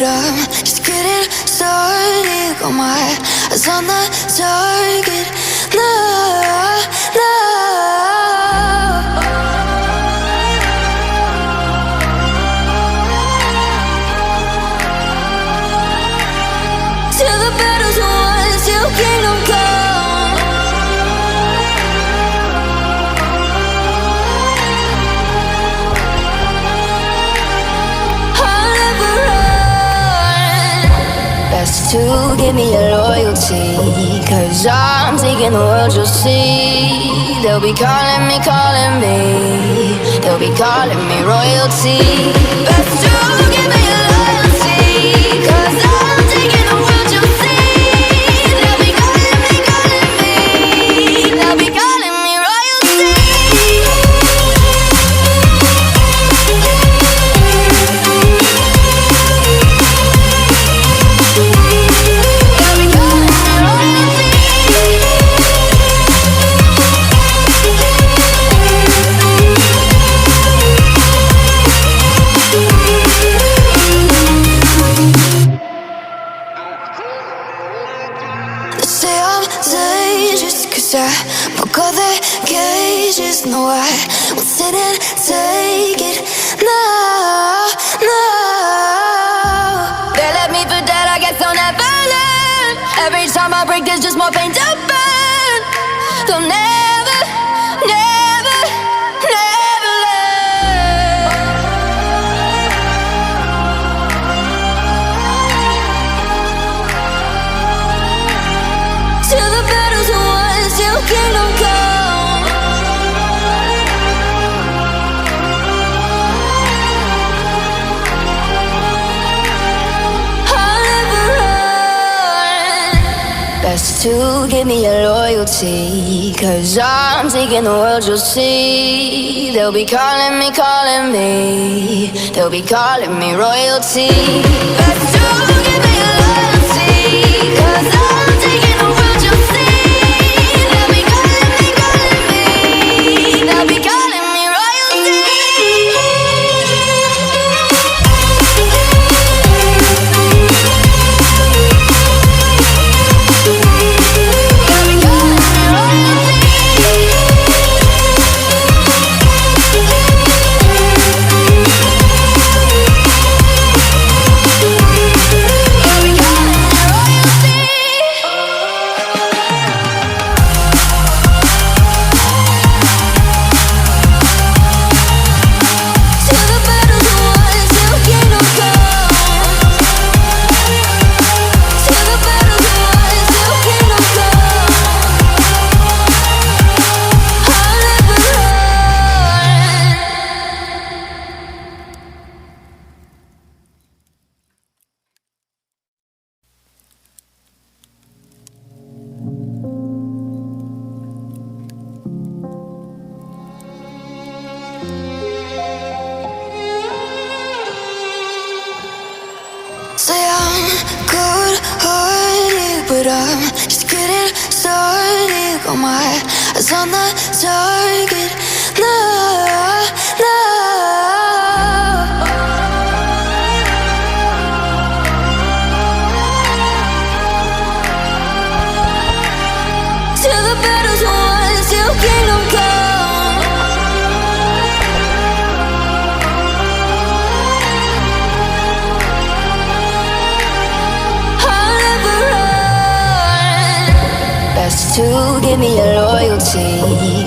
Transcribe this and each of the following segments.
but I'm just getting started. Got my eyes on the target. No, no. Till the battle's won, till kingdom come. I'll never run. Best to give me your loyalty, 'cause I'm taking the world, you'll see. They'll be calling me, they'll be calling me royalty. Best to give me your loyalty, 'cause I'm taking the world, you'll see. They'll be calling me, they'll be calling me royalty. They'll be calling me royalty. They say I'm dangerous 'cause I broke all their cages. No, I won't sit and take it. No, no. They left me for dead, I guess I'll never learn. Every time I break, there's just more pain to burn. They'll never, never, never learn. Till the battle's won, till kingdom come. I'll never run. Best to give me your loyalty, 'cause I'm taking the world, you'll see. They'll be calling me, they'll be calling me royalty. Best to give me your loyalty, 'cause I'm taking the world, you'll see. They'll be calling me, they'll be calling me royalty. They'll be calling me royalty. They'll be calling me royalty. Till the battle's won, till kingdom come. Till the battle's won, till kingdom come. I'll never run. Say I'm good-hearted, but I'm just getting started. Got my eyes on the target. No, no. Till the battle's won, till kingdom come. I'll never run. Best to give me your loyalty,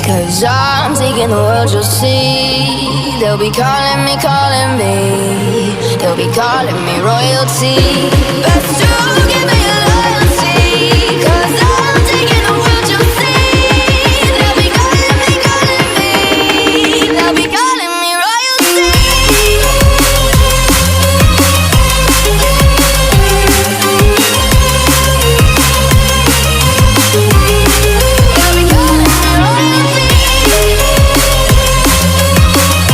'cause I'm taking the world, you'll see. They'll be calling me, they'll be calling me royalty. Best to